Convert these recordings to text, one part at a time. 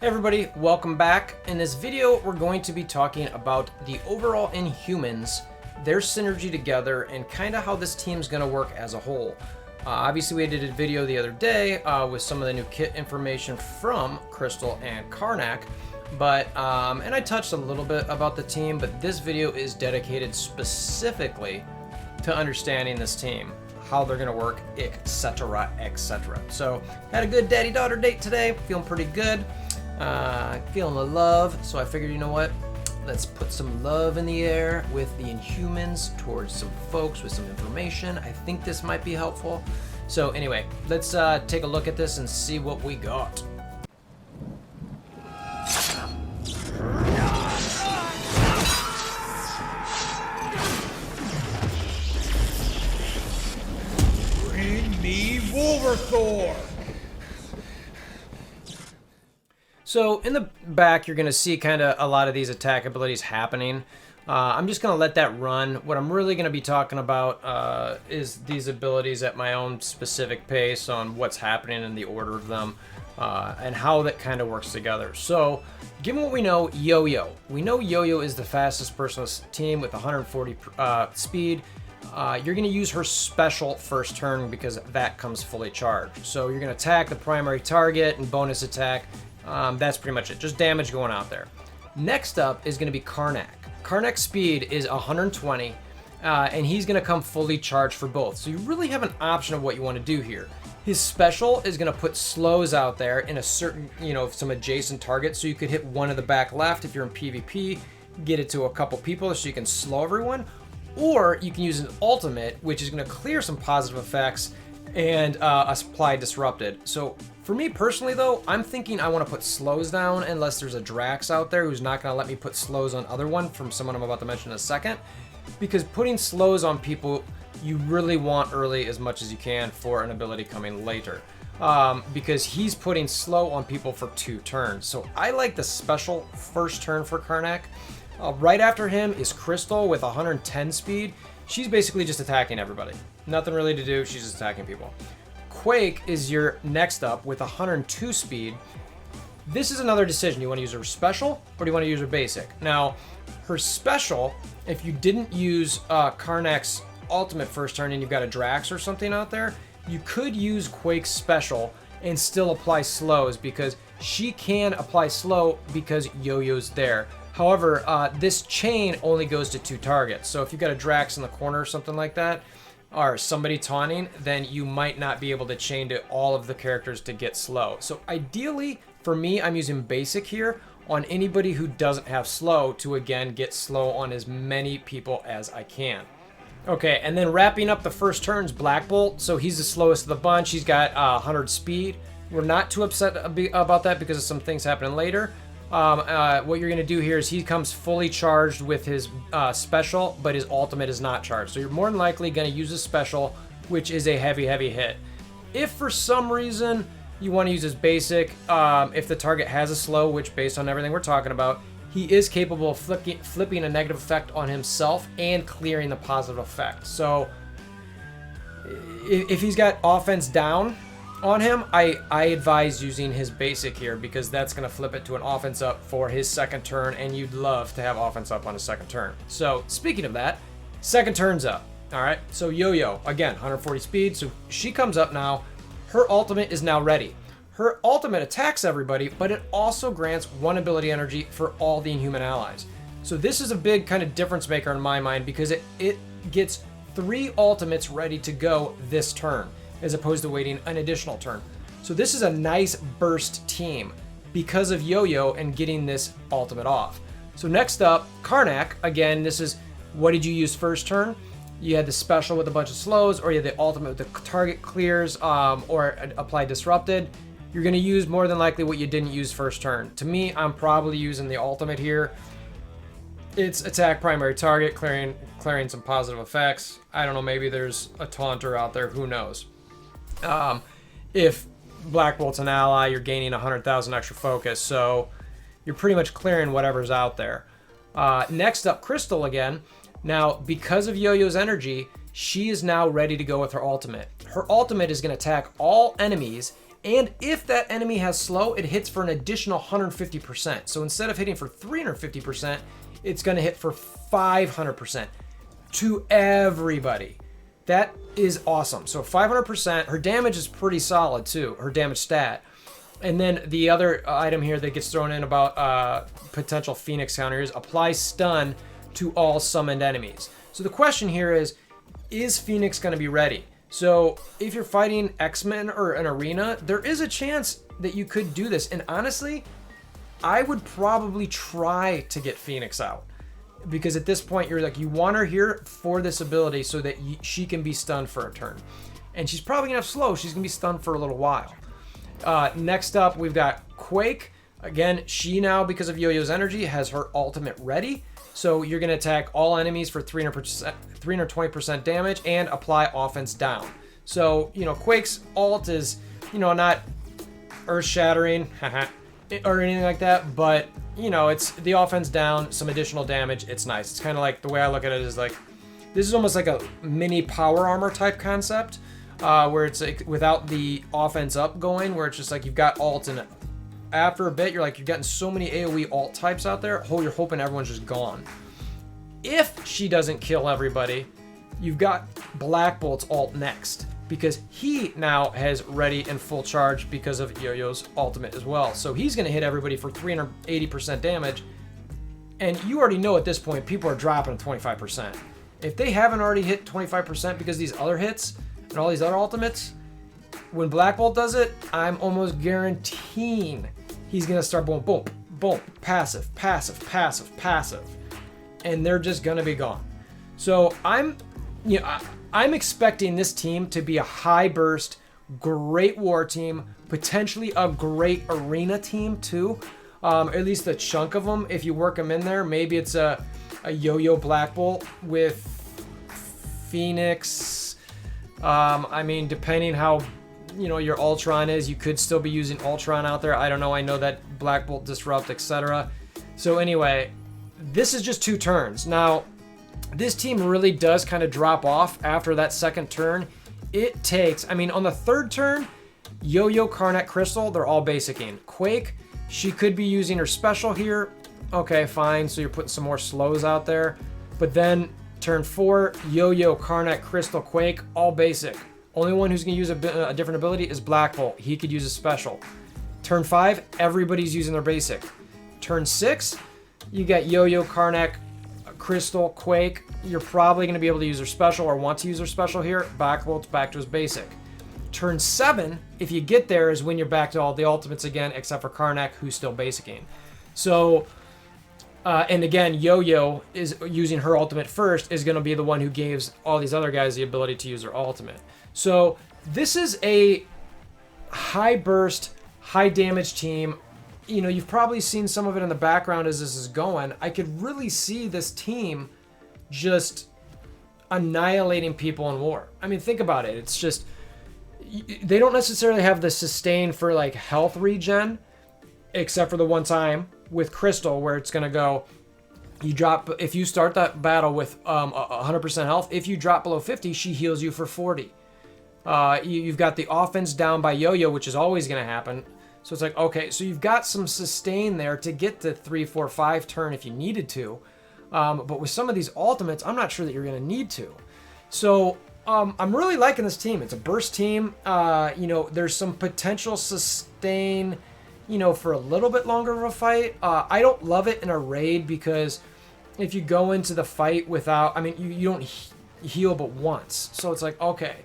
Hey everybody, welcome back. In this video, we're going to be talking about the overall Inhumans, their synergy together, and kind of how this team's going to work as a whole. Obviously, we did a video the other day with some of the new kit information from Crystal and Carnac, but and I touched a little bit about the team, but this video is dedicated specifically to understanding this team, how they're going to work, etc., etc. So, had a good daddy-daughter date today, feeling pretty good. Feeling the love, so I figured, you know what, let's put some love in the air with the Inhumans towards some folks with some information. I think this might be helpful. So anyway, let's take a look at this and see what we got. Bring me WolverThor! So in the back, you're going to see kind of a lot of these attack abilities happening. I'm just going to let that run. What I'm really going to be talking about is these abilities at my own specific pace on what's happening in the order of them and how that kind of works together. So given what we know, Yo-Yo. We know Yo-Yo is the fastest person on this team with 140 speed. You're going to use her special first turn because that comes fully charged. So you're going to attack the primary target and bonus attack. That's pretty much it. Just damage going out there. Next up is going to be Carnac. Carnac's speed is 120, and he's going to come fully charged for both. So you really have an option of what you want to do here. His special is going to put slows out there in a certain, some adjacent target. So you could hit one of the back left if you're in PvP, get it to a couple people so you can slow everyone. Or you can use an ultimate, which is going to clear some positive effects and apply disrupted. So for me personally though, I'm thinking I want to put slows down unless there's a Drax out there who's not going to let me put slows on other one from someone I'm about to mention in a second. Because putting slows on people you really want early as much as you can for an ability coming later. Because he's putting slow on people for 2 turns. So I like the special first turn for Carnac. Right after him is Crystal with 110 speed. She's basically just attacking everybody. Nothing really to do, she's just attacking people. Quake is your next up with 102 speed. This is another decision. You want to use her special or do you want to use her basic? Now, her special, if you didn't use Carnac's ultimate first turn and you've got a Drax or something out there, you could use Quake's special and still apply slows because she can apply slow because Yo-Yo's there. However, this chain only goes to 2 targets. So if you've got a Drax in the corner or something like that, or somebody taunting, then you might not be able to chain to all of the characters to get slow. So ideally, for me, I'm using basic here on anybody who doesn't have slow to, again, get slow on as many people as I can. Okay, and then wrapping up the first turn's Black Bolt. So he's the slowest of the bunch. He's got 100 speed. We're not too upset about that because of some things happening later. What you're going to do here is he comes fully charged with his special, but his ultimate is not charged. So you're more than likely going to use his special, which is a heavy hit. If for some reason you want to use his basic, if the target has a slow, which based on everything we're talking about, he is capable of flipping a negative effect on himself and clearing the positive effect. So if he's got offense down on him, I advise using his basic here because that's going to flip it to an offense up for his second turn, and you'd love to have offense up on his second turn. So speaking of that, second turn's up. All right, so Yo-Yo, again, 140 speed, so she comes up now. Her ultimate is now ready. Her ultimate attacks everybody, but it also grants 1 ability energy for all the Inhuman allies. So this is a big kind of difference maker in my mind because it gets 3 ultimates ready to go this turn, as opposed to waiting an additional turn. So this is a nice burst team because of Yo-Yo and getting this ultimate off. So next up, Carnac. Again, this is what did you use first turn? You had the special with a bunch of slows, or you had the ultimate with the target clears, or apply disrupted. You're gonna use more than likely what you didn't use first turn. To me, I'm probably using the ultimate here. It's attack primary target, clearing some positive effects. I don't know, maybe there's a taunter out there, who knows? If Black Bolt's an ally, you're gaining 100,000 extra focus, so you're pretty much clearing whatever's out there. Next up, Crystal again. Now, because of Yo-Yo's energy, she is now ready to go with her ultimate. Her ultimate is going to attack all enemies And if that enemy has slow, it hits for an additional 150%. So instead of hitting for 350%, it's going to hit for 500% to everybody. That is awesome. So 500%. Her damage is pretty solid too, her damage stat. And then the other item here that gets thrown in about potential Phoenix counters, apply stun to all summoned enemies. So the question here is Phoenix going to be ready? So if you're fighting X-Men or an arena, there is a chance that you could do this. And honestly, I would probably try to get Phoenix out. Because at this point, you're like, you want her here for this ability so that she can be stunned for a turn. And she's probably going to have slow. She's going to be stunned for a little while. Next up, we've got Quake. Again, she now, because of Yo-Yo's energy, has her ultimate ready. So you're going to attack all enemies for 320% damage and apply offense down. So, Quake's ult is, not earth-shattering or anything like that, but, it's the offense down, some additional damage. It's nice. It's kind of like, the way I look at it is like, this is almost like a mini power armor type concept, where it's like without the offense up going, where it's just like you've got ult and after a bit, you're getting so many AoE alt types out there, you're hoping everyone's just gone. If she doesn't kill everybody, you've got Black Bolt's ult next, because he now has ready and full charge because of Yo-Yo's ultimate as well. So he's going to hit everybody for 380% damage, and you already know at this point, people are dropping 25%. If they haven't already hit 25% because of these other hits and all these other ultimates, when Black Bolt does it, I'm almost guaranteeing he's going to start boom, boom, boom, passive, passive, passive, passive. And they're just going to be gone. So I'm expecting this team to be a high burst, great war team, potentially a great arena team too. At least a chunk of them, if you work them in there. Maybe it's a Yo-Yo Black Bolt with Phoenix. Depending how your Ultron is, you could still be using Ultron out there. I don't know. I know that Black Bolt disrupt, etc. So anyway, this is just 2 turns. Now, this team really does kind of drop off after that second turn. It takes, on the 3rd turn, Yo-Yo, Carnac, Crystal, they're all basicing. Quake, she could be using her special here. Okay, fine. So you're putting some more slows out there. But then turn 4, Yo-Yo, Carnac, Crystal, Quake, all basic. Only one who's going to use a different ability is Black Bolt. He could use a special. Turn 5, everybody's using their basic. Turn 6, you got Yo-Yo, Carnac, Crystal, Quake. You're probably going to be able to use their special or want to use their special here. Black Bolt's back to his basic. Turn 7, if you get there, is when you're back to all the ultimates again, except for Carnac, who's still basicing. So, and again, Yo-Yo is using her ultimate first, is going to be the one who gives all these other guys the ability to use their ultimate. So this is a high burst, high damage team. You've probably seen some of it in the background as this is going. I could really see this team just annihilating people in war. Think about it. It's just, they don't necessarily have the sustain for like health regen, except for the one time with Crystal where it's going to go, you drop, if you start that battle with 100% health, if you drop below 50, she heals you for 40. You've got the offense down by Yo-Yo, which is always going to happen. So it's like, okay, so you've got some sustain there to get to 3, 4, 5 turn if you needed to. But with some of these ultimates, I'm not sure that you're going to need to. So I'm really liking this team. It's a burst team. There's some potential sustain, for a little bit longer of a fight. I don't love it in a raid because if you go into the fight without, you don't heal but once. So it's like, okay.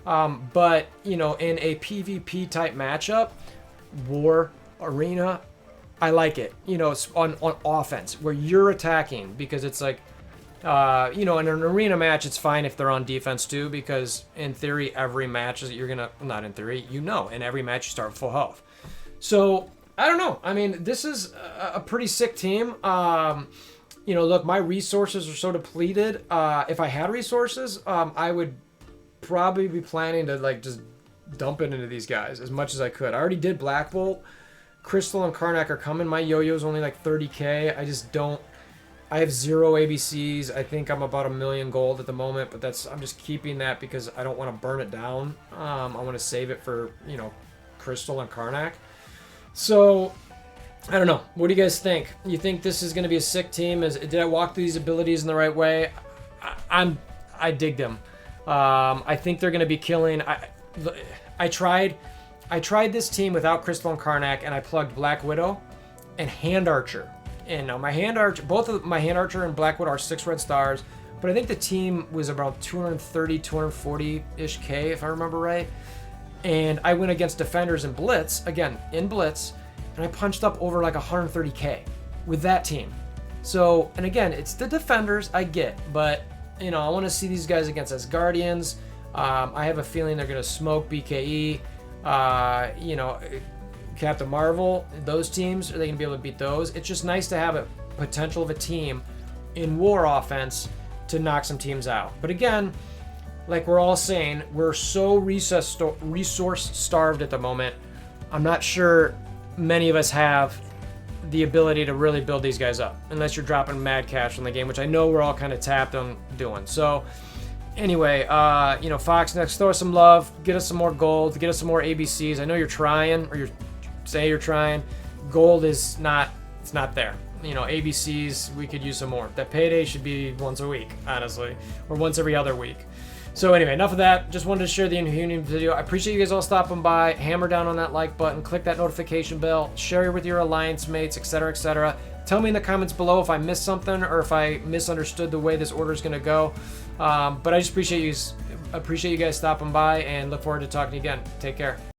But, in a PvP type matchup, war, arena, I like it. It's on offense where you're attacking because it's like, in an arena match, it's fine if they're on defense too, because in theory, every match is not in theory, in every match you start with full health. So I don't know. This is a pretty sick team. Look, my resources are so depleted. If I had resources, I would probably be planning to just dump it into these guys as much as I could. I already did Black Bolt. Crystal and Carnac are coming. My Yo-Yo's only 30k. I have 0 ABCs. I think I'm about 1 million gold at the moment, but I'm just keeping that because I don't want to burn it down. I want to save it for, Crystal and Carnac. So, I don't know. What do you guys think? You think this is going to be a sick team? Did I walk through these abilities in the right way? I dig them. I think they're going to be killing. I tried this team without Crystal and Carnac, and I plugged Black Widow and Hand Archer. And now both of my Hand Archer and Black Widow are 6 red stars, but I think the team was about 230, 240-ish K, if I remember right. And I went against Defenders and Blitz, again, in Blitz, and I punched up over like 130K with that team. So, and again, it's the Defenders, I get, but, you know, I want to see these guys against Asgardians. I have a feeling they're going to smoke BKE. You know, Captain Marvel, those teams, are they going to be able to beat those? It's just nice to have a potential of a team in war offense to knock some teams out. But again, like we're all saying, we're so resource starved at the moment. I'm not sure many of us have the ability to really build these guys up, unless you're dropping mad cash in the game, which I know we're all kind of tapped on doing. So anyway, you know, Fox Next, throw us some love, get us some more gold, get us some more ABCs. I know you're trying, or you're trying. Gold is not, it's not there. You know, ABCs, we could use some more. That payday should be once a week, honestly, or once every other week. So anyway, enough of that. Just wanted to share the Inhumans video. I appreciate you guys all stopping by. Hammer down on that like button, click that notification bell, share it with your alliance mates, etc., etc. Tell me in the comments below if I missed something or if I misunderstood the way this order is going to go. But I just appreciate you guys stopping by and look forward to talking to you again. Take care.